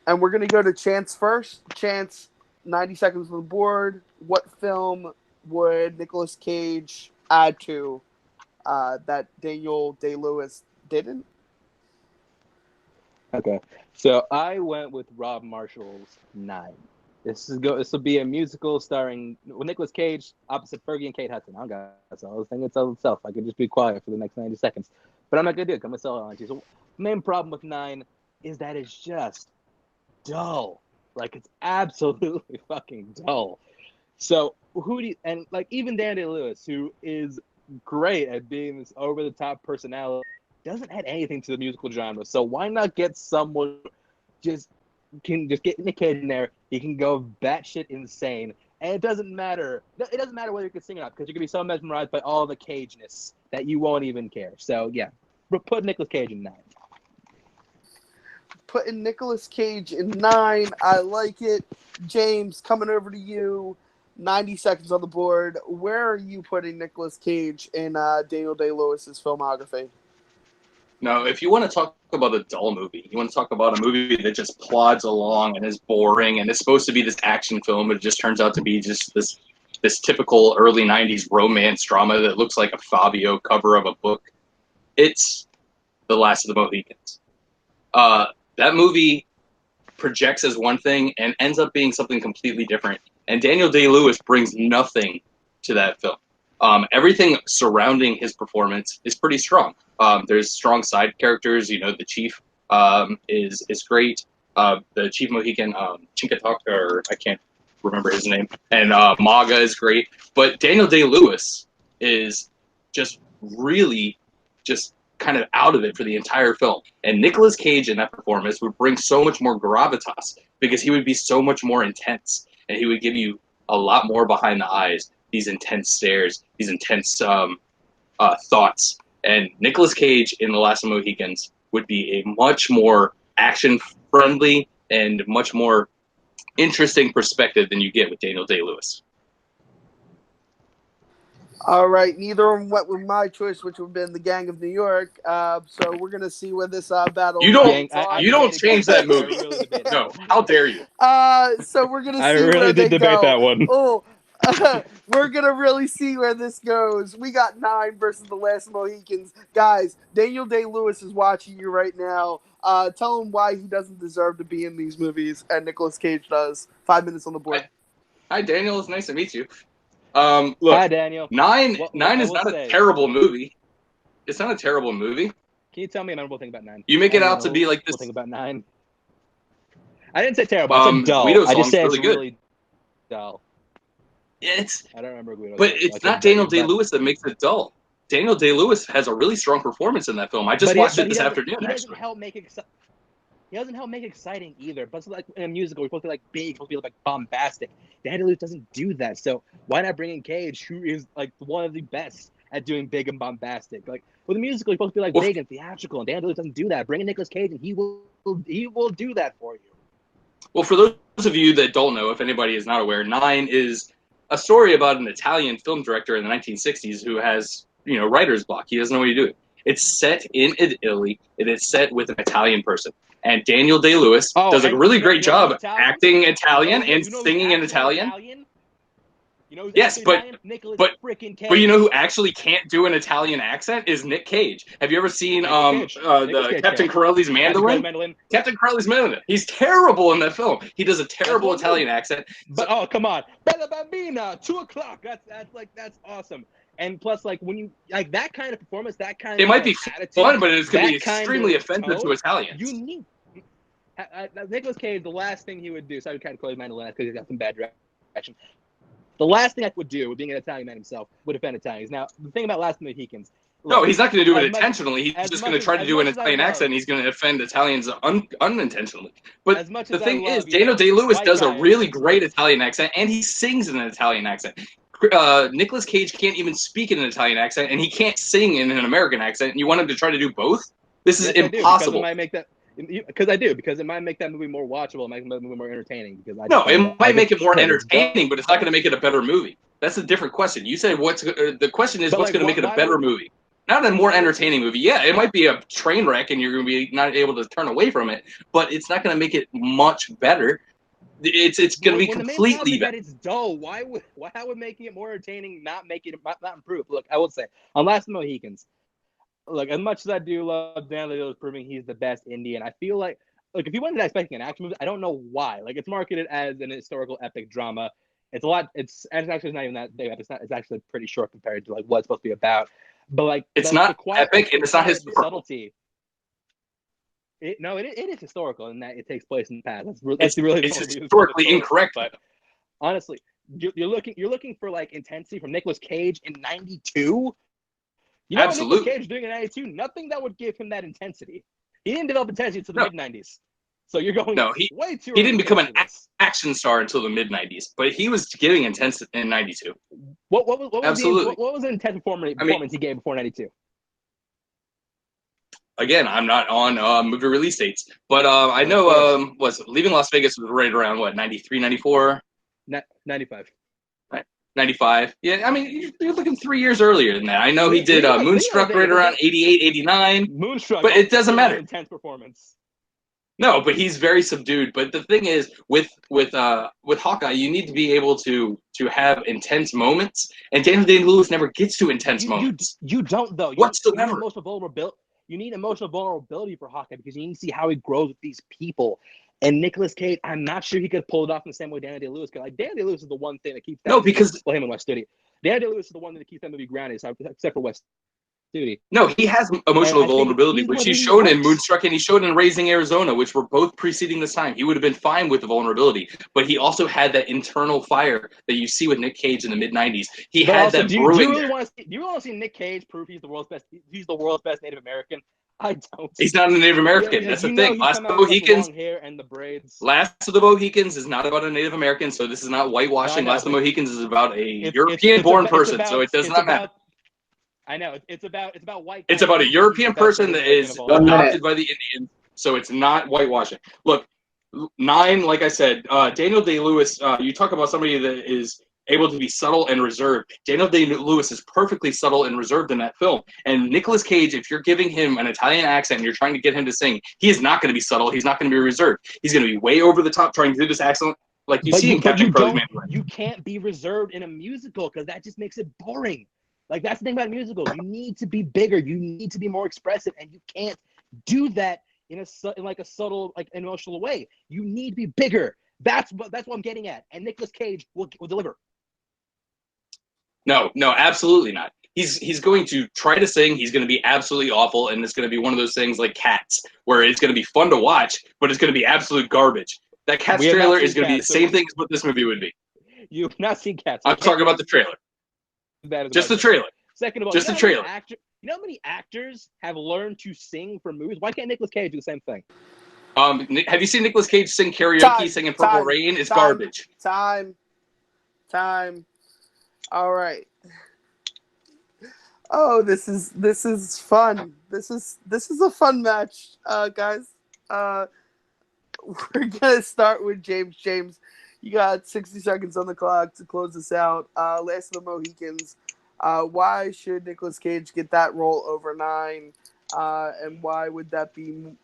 And we're going to go to Chance first. Chance, 90 seconds on the board. What film would Nicolas Cage add to that Daniel Day-Lewis didn't? Okay, so I went with Rob Marshall's 9. This will be a musical starring Nicolas Cage opposite Fergie and Kate Hudson. I don't got so I was thinking it tells itself. I could just be quiet for the next 90 seconds. But I'm not going to do it. I'm going to sell it on you. So the main problem with 9 is that it's just dull. Like, it's absolutely fucking dull. So even Dan Day-Lewis, who is great at being this over-the-top personality, doesn't add anything to the musical genre. So why not get someone just can just get Nick Cage in there. He can go batshit insane, and it doesn't matter. It doesn't matter whether you can sing or not because you're gonna be so mesmerized by all the Cageness that you won't even care. So yeah, put Nicolas Cage in 9. Putting Nicolas Cage in 9. I like it. James, coming over to you. 90 seconds on the board. Where are you putting Nicolas Cage in Daniel Day-Lewis's filmography? No, if you want to talk about a dull movie, you want to talk about a movie that just plods along and is boring and is supposed to be this action film, but it just turns out to be just this typical early 90s romance drama that looks like a Fabio cover of a book. It's The Last of the Mohicans. That movie projects as one thing and ends up being something completely different. And Daniel Day-Lewis brings nothing to that film. Everything surrounding his performance is pretty strong. There's strong side characters. You know, the chief is great. The Chief Mohican, Chinkataka, or I can't remember his name, and Maga is great. But Daniel Day-Lewis is just really just kind of out of it for the entire film. And Nicolas Cage in that performance would bring so much more gravitas because he would be so much more intense, and he would give you a lot more behind the eyes, these intense stares, these intense thoughts. And Nicolas Cage in The Last of the Mohicans would be a much more action-friendly and much more interesting perspective than you get with Daniel Day-Lewis. All right, neither of them went with my choice, which would have been The Gang of New York. So we're gonna see where this battle. You don't I change that movie. Really No, how dare you? So we're gonna I see really where did they debate go. that one. Oh, we're gonna really see where this goes. We got 9 versus The Last Mohicans, guys. Daniel Day-Lewis is watching you right now. Tell him why he doesn't deserve to be in these movies, and Nicolas Cage does. 5 minutes on the board. Hi, Daniel. It's nice to meet you. Hi, Look, Daniel. Nine I is will not say- a terrible movie. It's not a terrible movie. Can you tell me a memorable thing about 9? You make it out to be like this. Thing about 9. I didn't say terrible. I said dull. Guido's I just song's said really it's good. really dull. It's, I don't remember Guido. but it's not Daniel Day-Lewis that makes it dull. Daniel Day-Lewis has a really strong performance in that film. I just watched it this afternoon. He doesn't help make it. He doesn't help make it exciting either. But it's like in a musical, we're supposed to be like big, we're supposed to be like bombastic. Daniel Day-Lewis doesn't do that. So why not bring in Cage, who is like one of the best at doing big and bombastic? Like with a musical, you're supposed to be like big and theatrical, and Daniel Day-Lewis doesn't do that. Bring in Nicolas Cage, and he will do that for you. Well, for those of you that don't know, if anybody is not aware, 9 is a story about an Italian film director in the 1960s who has, writer's block. He doesn't know what to do. It's set in Italy. It is set with an Italian person. And Daniel Day-Lewis does a really great job acting Italian and singing in Italian. Yes, but you know who actually can't do an Italian accent is Nick Cage. Have you ever seen the Captain Corelli's Mandolin? Captain Corelli's Mandolin. He's terrible in that film. He does a terrible Italian accent. But come on, Bella Bambina, 2:00. That's awesome. And plus, like when you like that kind of performance, that kind of might be attitude, fun, but it's going to be extremely offensive to Italians. You need Nicolas Cage. The last thing he would do. Sorry, Captain Corelli's Mandolin, because he's got some bad direction. The last thing I would do, being an Italian man himself, would offend Italians. Now, the thing about Last of the Mohicans. No, he's not going to do it intentionally. He's just going to try to do an Italian accent, and he's going to offend Italians unintentionally. But the thing is, Daniel Day-Lewis does a really great Italian accent, and he sings in an Italian accent. Nicolas Cage can't even speak in an Italian accent, and he can't sing in an American accent, and you want him to try to do both? This is impossible. Because it might make that movie more watchable, it might make the movie more entertaining. It might make it more entertaining, but it's not going to make it a better movie. That's a different question. You said the question is what's going to make it a better movie, not a more entertaining movie. Yeah, it might be a train wreck, and you're going to be not able to turn away from it, but it's not going to make it much better. It's going to be completely better. It's dull. How would making it more entertaining not improve? Look, I will say on Last of the Mohicans. Look, as much as I do love Daniel Day-Lewis proving he's the best Indian, I feel like if you wasn't expecting an action movie, I don't know why. Like, it's marketed as an historical epic drama. It's a lot. It's actually not even that big. It's actually pretty short compared to like what it's supposed to be about. But like, it's not epic, and it's not historical. Subtlety. It is historical in that it takes place in the past. It's historically incorrect. But honestly, you're looking for like intensity from Nicolas Cage in '92. Absolutely. Nicolas Cage doing in '92, nothing that would give him that intensity. He didn't develop intensity until the mid-'90s. So you're going No, way too he early didn't become for an this. action star until the mid '90s, but he was giving intense in '92. What was Absolutely. what was an intense performance he gave before '92? Again, I'm not on movie release dates, but I know was Leaving Las Vegas was right around what 93, 94, 95. 95. Yeah, I mean you're looking 3 years earlier than that. I know he did Moonstruck right around 88, 89, Moonstruck, but it doesn't matter. An intense performance. No, but he's very subdued. But the thing is, with Hawkeye, you need to be able to have intense moments, and Daniel Day-Lewis never gets to intense moments. You don't though. Whatsoever. You need emotional vulnerability. You need emotional vulnerability for Hawkeye because you need to see how he grows with these people. And Nicolas Cage, I'm not sure he could pull it off in the same way Daniel Day-Lewis could. Like Daniel Day-Lewis is the one thing that keeps that him in West Studi. Daniel Day-Lewis is the one thing that keeps that movie grounded, except for West Studi. No, he has emotional vulnerability, which he's shown in Moonstruck and he showed in Raising Arizona, which were both preceding this time. He would have been fine with the vulnerability, but he also had that internal fire that you see with Nick Cage in the mid '90s. He had also, that brewing. Do you really want to see Nick Cage prove he's the world's best? He's the world's best Native American. I don't. He's not a Native American. That's the thing. Last of the Mohicans, long hair and the braids. Last of the Mohicans is not about a Native American, so this is not whitewashing. Last of the Mohicans is about a European-born person, so it does not matter. I know it's about white. It's about a European person that is adopted by the Indians, so it's not whitewashing. Look, 9, like I said, Daniel Day-Lewis. You talk about somebody that is able to be subtle and reserved. Daniel Day-Lewis is perfectly subtle and reserved in that film. And Nicolas Cage, if you're giving him an Italian accent and you're trying to get him to sing, he is not going to be subtle. He's not going to be reserved. He's going to be way over the top trying to do this accent like you see in Captain Crow's Mandarin. You can't be reserved in a musical because that just makes it boring. Like, that's the thing about musicals. You need to be bigger. You need to be more expressive, and you can't do that in a subtle, like, emotional way. You need to be bigger. That's what I'm getting at. And Nicolas Cage will deliver. No, absolutely not. He's going to try to sing. He's going to be absolutely awful, and it's going to be one of those things like Cats, where it's going to be fun to watch, but it's going to be absolute garbage. That Cats trailer is going to be the same thing as what this movie would be. You've not seen Cats. I'm talking about the trailer. Just the trailer. Second of all, just the trailer. You know how many actors have learned to sing for movies? Why can't Nicolas Cage do the same thing? Have you seen Nicolas Cage sing karaoke, singing Purple Rain? It's garbage. Time. All right. Oh, this is fun. This is a fun match, guys. We're gonna start with James. James, you got 60 seconds on the clock to close this out. Last of the Mohicans. Why should Nicolas Cage get that role over 9? And why would that be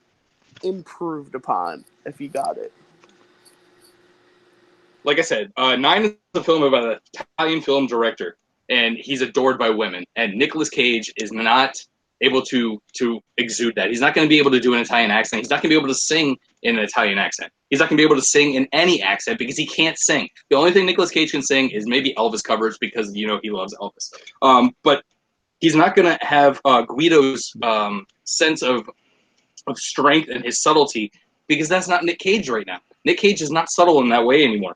improved upon if he got it? Like I said, 9 is a film about an Italian film director, and he's adored by women. And Nicolas Cage is not able to exude that. He's not going to be able to do an Italian accent. He's not going to be able to sing in an Italian accent. He's not going to be able to sing in any accent because he can't sing. The only thing Nicolas Cage can sing is maybe Elvis covers because, he loves Elvis. But he's not going to have Guido's sense of strength and his subtlety because that's not Nick Cage right now. Nick Cage is not subtle in that way anymore.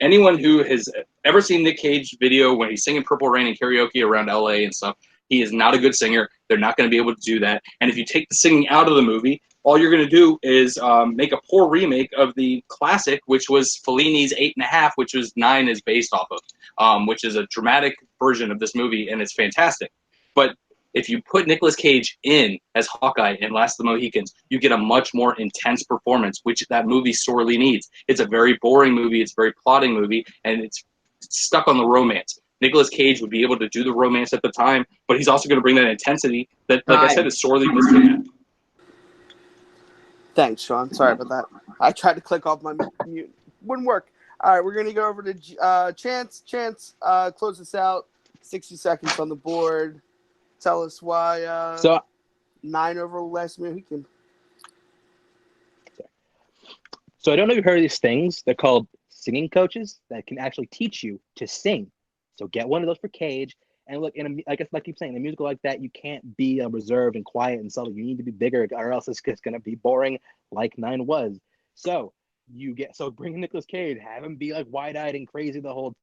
Anyone who has ever seen Nick Cage video when he's singing Purple Rain and karaoke around LA and stuff, he is not a good singer. They're not going to be able to do that. And if you take the singing out of the movie, all you're going to do is make a poor remake of the classic, which was Fellini's 8.5, which was 9 is based off of, which is a dramatic version of this movie, and it's fantastic. But if you put Nicolas Cage in as Hawkeye in Last of the Mohicans, you get a much more intense performance, which that movie sorely needs. It's a very boring movie. It's a very plotting movie, and it's stuck on the romance. Nicolas Cage would be able to do the romance at the time, but he's also going to bring that intensity that, like I said, is sorely missing. Thanks, Sean. Sorry about that. I tried to click off my mute. Wouldn't work. All right, we're going to go over to Chance. Chance, close this out. 60 seconds on the board. Tell us why 9 over Last Mohican. So I don't know if you've heard of these things. They're called singing coaches that can actually teach you to sing. So get one of those for Cage. And look, I guess like I keep saying, in a musical like that, you can't be reserved and quiet and subtle. You need to be bigger, or else it's just going to be boring, like 9 was. So bring in Nicolas Cage, have him be like wide-eyed and crazy the whole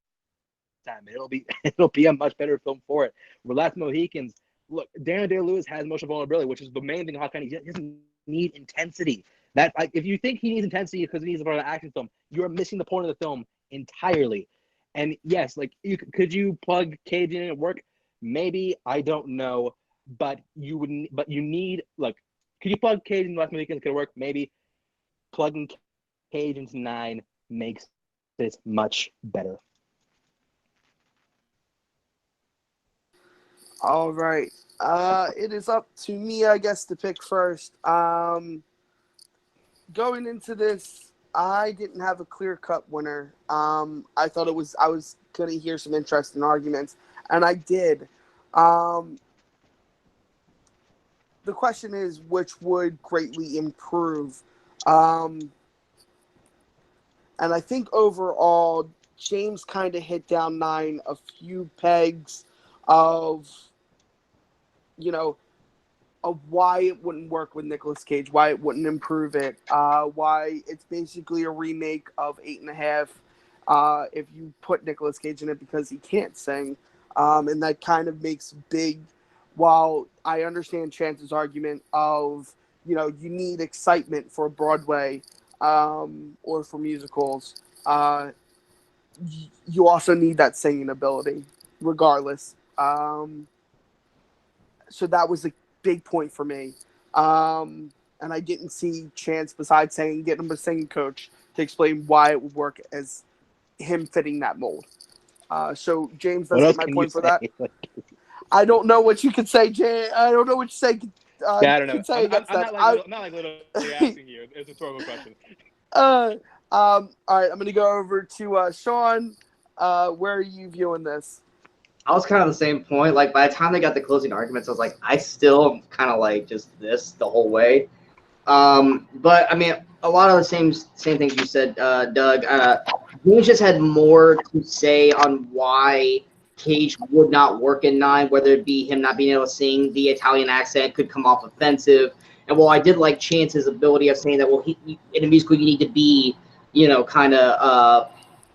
time. It'll be a much better film for it. Last Mohicans. Look, Daniel Day-Lewis has emotional vulnerability, which is the main thing Hawkeye. He doesn't need intensity. That like, if you think he needs intensity because he needs a part of an action film, you're missing the point of the film entirely. And yes, like could you plug Cage in and work? Maybe, I don't know, but you need like, could you plug Cage in Last Mohicans? Could it work? Maybe. Plugging Cage into 9 makes it much better. All right. It is up to me, I guess, to pick first. Going into this, I didn't have a clear-cut winner. I thought I was going to hear some interesting arguments, and I did. The question is, which would greatly improve? And I think overall, James kind of hit down 9 a few pegs of, of why it wouldn't work with Nicolas Cage, why it wouldn't improve it, why it's basically a remake of 8.5 if you put Nicolas Cage in it because he can't sing. And that kind of makes big, while I understand Chance's argument of, you need excitement for Broadway or for musicals. You also need that singing ability regardless. So that was a big point for me. And I didn't see Chance, besides saying get him a singing coach, to explain why it would work as him fitting that mold. So James does get my point for that. I don't know what you could say, James. I don't know what you say. Yeah, I don't know. Could say against that. I'm not literally asking you. It's a rhetorical question. All right, I'm gonna go over to Sean. Where are you viewing this? I was kind of the same point. Like, by the time they got the closing arguments, I was like, I still am kind of like just this the whole way. But I mean, a lot of the same things you said, Doug. James just had more to say on why Cage would not work in 9, whether it be him not being able to sing, the Italian accent could come off offensive. And while I did like Chance's ability of saying that, well, he in a musical you need to be, kind of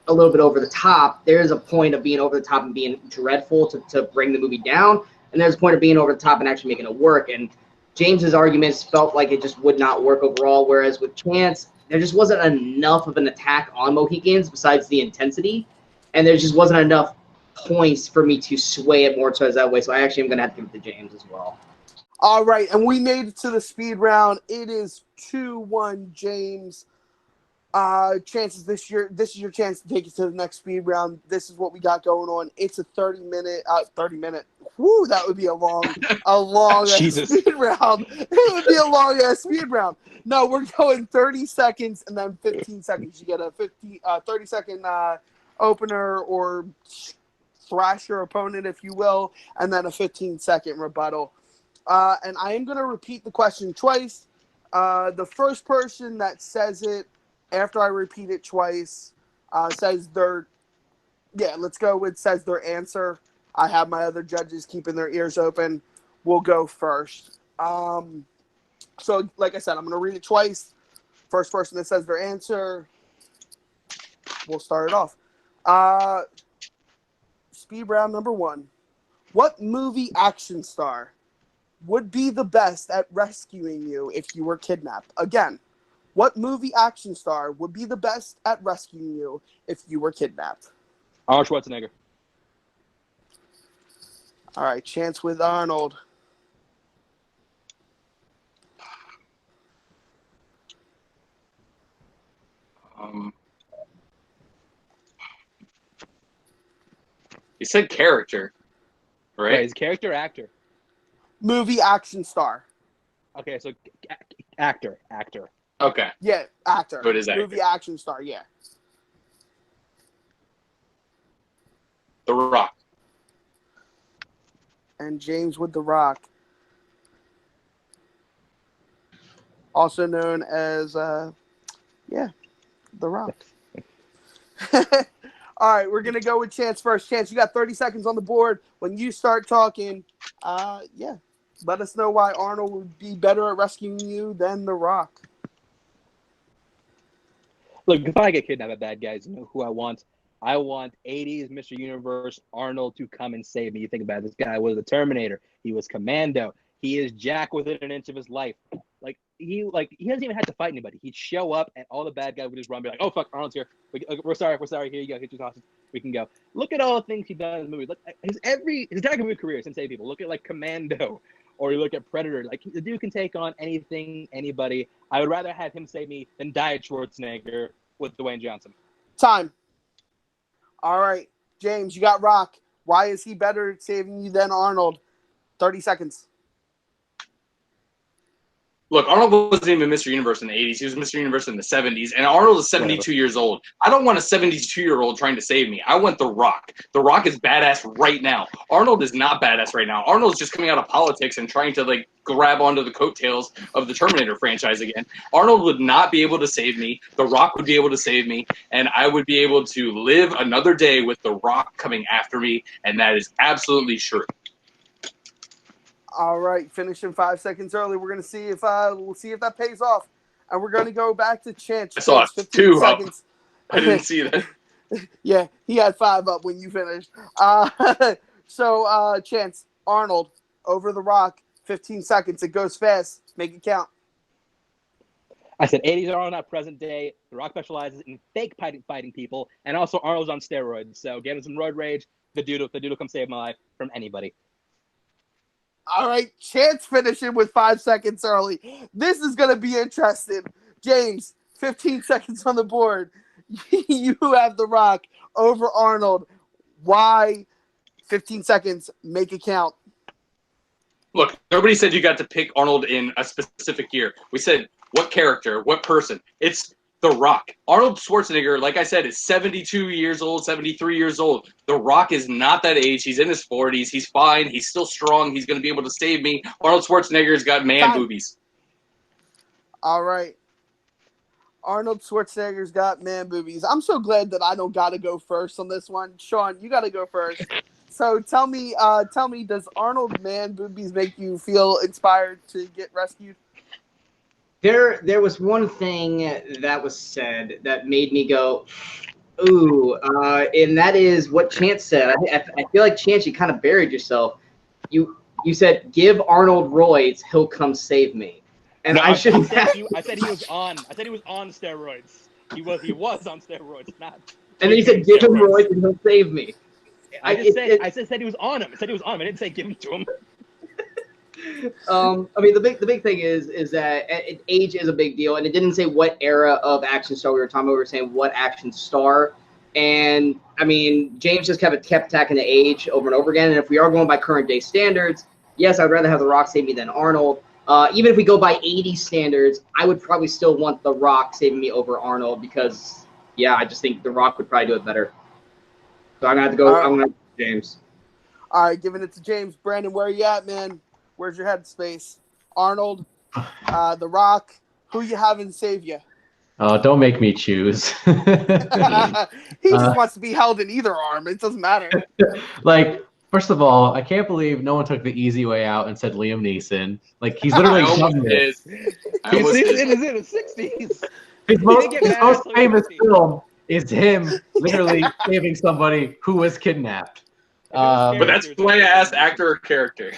a little bit over the top, there is a point of being over the top and being dreadful to bring the movie down, and there's a point of being over the top and actually making it work. And James's arguments felt like it just would not work overall, whereas with Chance, there just wasn't enough of an attack on Mohicans besides the intensity, and there just wasn't enough points for me to sway it more towards that way. So I actually am going to have to give it to James as well. All right, and we made it to the speed round. It is 2-1 James. Chances this is your chance to take it to the next speed round. This is what we got going on. It's a 30 minute. Whoo, that would be a long speed round. It would be a long ass speed round. No, we're going 30 seconds and then 15 seconds. You get a 30-second opener or thrash your opponent, if you will, and then a 15-second rebuttal. And I am going to repeat the question twice. The first person that says it after I repeat it twice, says their answer. I have my other judges keeping their ears open. We'll go first. So, like I said, I'm going to read it twice. First person that says their answer, we'll start it off. Speed round number 1. What movie action star would be the best at rescuing you if you were kidnapped? Again, what movie action star would be the best at rescuing you if you were kidnapped? Arnold Schwarzenegger. All right, Chance with Arnold. You said character, right? Wait, is character or actor? Movie action star. Okay, so actor. Okay. Yeah, actor. So it is actor. Movie action star, yeah. The Rock. And James with The Rock. Also known as, The Rock. All right, we're going to go with Chance first. Chance, you got 30 seconds on the board. When you start talking, let us know why Arnold would be better at rescuing you than The Rock. Look, if I get kidnapped by bad guys, you know who I want? I want 80s Mr. Universe Arnold to come and save me. You think about it, this guy was the Terminator. He was Commando. He is Jack within an inch of his life. Like, he hasn't even had to fight anybody. He'd show up and all the bad guys would just run, be like, "Oh fuck, Arnold's here. We're sorry. Here you go. Here's your hostage. We can go." Look at all the things he's done in the movie. Look, his entire movie career since saving people. Look at like Commando, or you look at Predator. Like the dude can take on anything, anybody. I would rather have him save me than die at Schwarzenegger with Dwayne Johnson. Time. All right, James, you got Rock. Why is he better at saving you than Arnold? 30 seconds. Look, Arnold wasn't even Mr. Universe in the 80s. He was Mr. Universe in the 70s. And Arnold is 72 years old. I don't want a 72-year-old trying to save me. I want The Rock. The Rock is badass right now. Arnold is not badass right now. Arnold's just coming out of politics and trying to, like, grab onto the coattails of the Terminator franchise again. Arnold would not be able to save me. The Rock would be able to save me. And I would be able to live another day with The Rock coming after me. And that is absolutely true. All right, finishing 5 seconds early. We're gonna see if that pays off, and we're gonna go back to Chance. I saw 15 seconds. I didn't see that. Yeah, he had 5 up when you finished. So Chance, Arnold over The Rock. 15 seconds. It goes fast. Make it count. I said 80s are not present day. The Rock specializes in fake fighting people, and also Arnold's on steroids. So get him some roid rage. The dude will come save my life from anybody. All right, Chance finishing with 5 seconds early. This is going to be interesting. James, 15 seconds on the board. You have The Rock over Arnold. Why 15 seconds? Make it count. Look, nobody said you got to pick Arnold in a specific year. We said what character, what person. It's The Rock. Arnold Schwarzenegger, like I said, is 72 years old, 73 years old. The Rock is not that age. He's in his 40s. He's fine. He's still strong. He's going to be able to save me. Arnold Schwarzenegger's got man boobies. All right. Arnold Schwarzenegger's got man boobies. I'm so glad that I don't got to go first on this one. Sean, you got to go first. So tell me, does Arnold man boobies make you feel inspired to get rescued? There was one thing that was said that made me go, ooh, and that is what Chance said. I feel like, Chance, you kind of buried yourself. You said, give Arnold roids, he'll come save me. And No, I shouldn't I said he was on steroids. He was on steroids, not. And then you said, give him roids and he'll save me. I said he was on him. I said he was on him. I didn't say give him to him. I mean, the big thing is that age is a big deal, and it didn't say what era of action star we were talking about. We were saying what action star, and I mean, James just kept attacking the age over and over again. And if we are going by current day standards, yes, I'd rather have The Rock save me than Arnold. Even if we go by 80 standards, I would probably still want The Rock saving me over Arnold because, yeah, I just think The Rock would probably do it better. So I'm gonna have to go. Right. I'm gonna have to go James. All right, giving it to James. Brandon, where are you at, man? Where's your headspace? Arnold, The Rock, who you having save you? Oh, don't make me choose. He just wants to be held in either arm. It doesn't matter. Like, first of all, I can't believe no one took the easy way out and said Liam Neeson. Like, he's literally done this. He's in his 60s. His most famous film is him literally saving somebody who was kidnapped. But that's why I asked actor or character.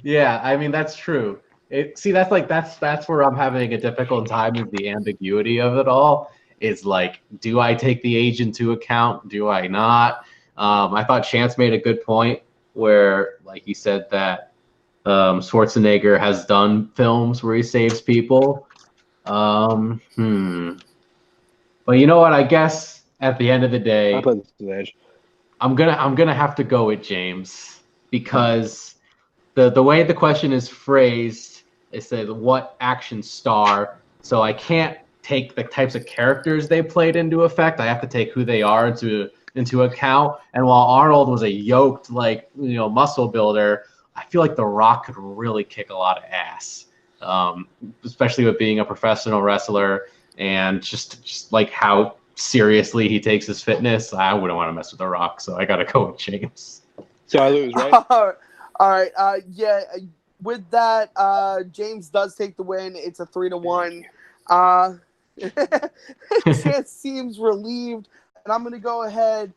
Yeah, I mean that's true. That's where I'm having a difficult time with the ambiguity of it all. Is like, do I take the age into account? Do I not? I thought Chance made a good point where, like, he said that Schwarzenegger has done films where he saves people. But you know what? I guess at the end of the day, I'm gonna have to go with James because the way the question is phrased, it says what action star. So I can't take the types of characters they played into effect. I have to take who they are into account. And while Arnold was a yoked, like, muscle builder, I feel like The Rock could really kick a lot of ass, especially with being a professional wrestler and just like how seriously he takes his fitness. I wouldn't want to mess with The Rock, so I gotta go with James. So I lose, right? All right. Yeah. With that, James does take the win. It's a 3-1. Chance seems relieved, and I'm gonna go ahead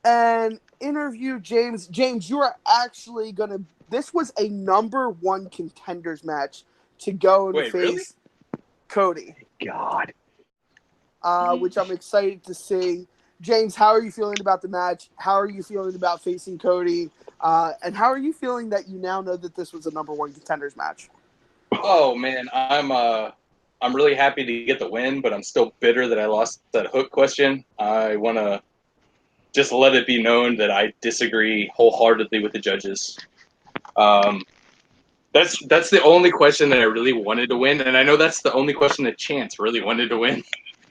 and interview James. James, you are actually gonna. This was a #1 contenders match. to go and Wait, really? face Cody, God. which I'm excited to see. James, how are you feeling about the match? How are you feeling about facing Cody? And how are you feeling that you now know that this was a number one contenders match? Oh man, I'm really happy to get the win, but I'm still bitter that I lost that Hook question. I want to just let it be known that I disagree wholeheartedly with the judges. That's the only question that I really wanted to win, and I know that's the only question that Chance really wanted to win.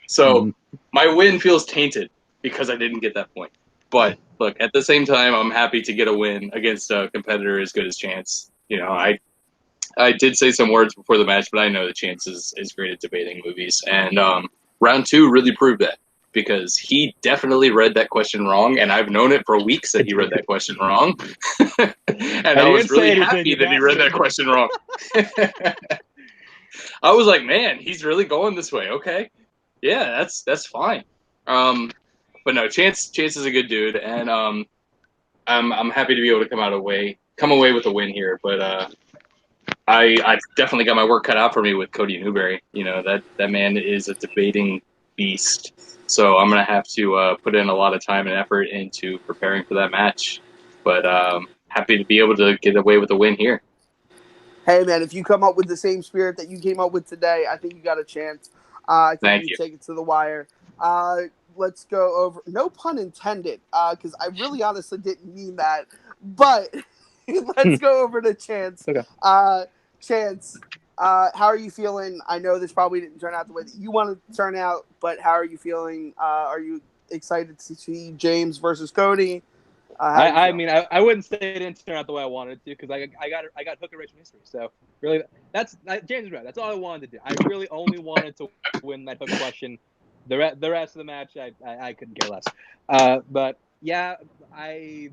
So my win feels tainted because I didn't get that point. But look, at the same time, I'm happy to get a win against a competitor as good as Chance. You know, I did say some words before the match, but I know that Chance is great at debating movies. And round two really proved that because he definitely read that question wrong, and I've known it for weeks that he read that question wrong. And I was really happy that he read that question wrong. I was like, man, he's really going this way. Okay. Yeah, that's fine. But no, Chance is a good dude, and I'm happy to be able to come away with a win here. But I definitely got my work cut out for me with Cody Newberry. You know, that man is a debating beast. So I'm gonna have to put in a lot of time and effort into preparing for that match. But happy to be able to get away with a win here. Hey man, if you come up with the same spirit that you came up with today, I think you got a chance. I think you take it to the wire. Let's go over. No pun intended, because I really honestly didn't mean that. But let's go over to Chance. Okay. Chance, how are you feeling? I know this probably didn't turn out the way that you wanted to turn out, but how are you feeling? Are you excited to see James versus Cody? I mean, I wouldn't say it didn't turn out the way I wanted it to because I got Hook erased from history. So really, James is right. That's all I wanted to do. I really only wanted to win that Hook question. The rest of the match, I couldn't care less. But yeah, I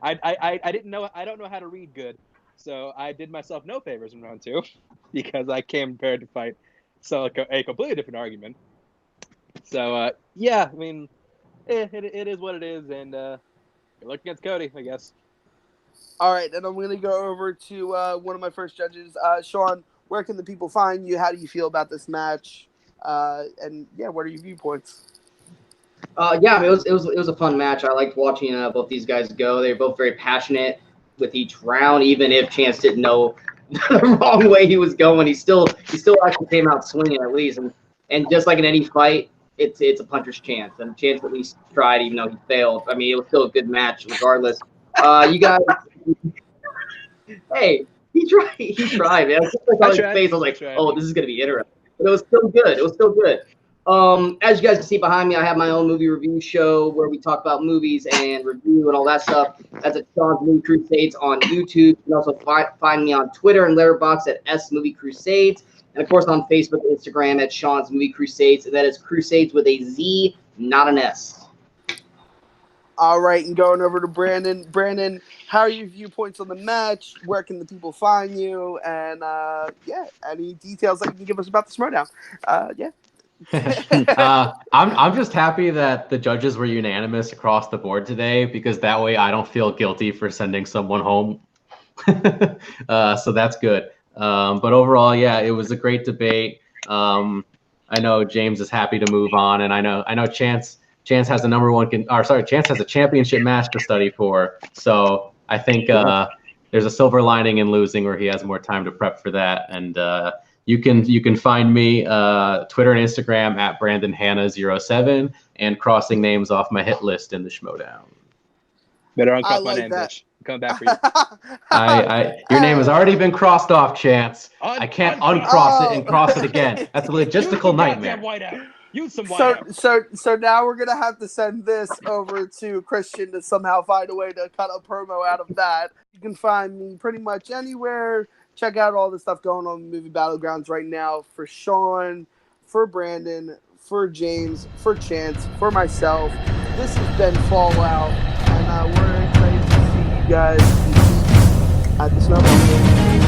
didn't know. I don't know how to read good, so I did myself no favors in round two because I came prepared to fight a completely different argument. So yeah, I mean, it is what it is, and good luck against Cody, I guess. All right, and I'm going to go over to one of my first judges, Sean. Where can the people find you? How do you feel about this match? And yeah, what are your viewpoints? Yeah, I mean, it was a fun match. I liked watching both these guys go. They were both very passionate with each round, even if Chance didn't know the wrong way he was going. He still actually came out swinging at least, and just like in any fight, it's a puncher's chance, and Chance at least tried, even though he failed. I mean, it was still a good match regardless. You guys, hey, he tried, man. Just like on his face, I was like, oh, this is gonna be interesting. But it was still good. As you guys can see behind me, I have my own movie review show where we talk about movies and review and all that stuff. That's at Sean's Movie Crusades on YouTube. You can also find me on Twitter and Letterboxd at S Movie Crusades. And of course on Facebook and Instagram at Sean's Movie Crusades. And that is Crusades with a Z, not an S. All right, and going over to Brandon. Brandon, how are your viewpoints on the match? Where can the people find you? And yeah, any details that you can give us about the Smurdown? Yeah. I'm just happy that the judges were unanimous across the board today because that way I don't feel guilty for sending someone home. So that's good. But overall, yeah, it was a great debate. I know James is happy to move on, and I know Chance has a Chance has a championship match to study for. So I think there's a silver lining in losing where he has more time to prep for that. And you can find me Twitter and Instagram at BrandonHannah07 and crossing names off my hit list in the Schmodown. Better uncross my name, bitch. I'm coming back for you. Your name has already been crossed off, Chance. I can't uncross it and cross it again. That's a logistical nightmare. So now we're gonna have to send this over to Christian to somehow find a way to cut a promo out of that. You can find me pretty much anywhere. Check out all the stuff going on in Movie Battlegrounds right now for Sean, for Brandon, for James, for Chance, for myself. This has been Fallout, and we're excited to see you guys at the Snowball.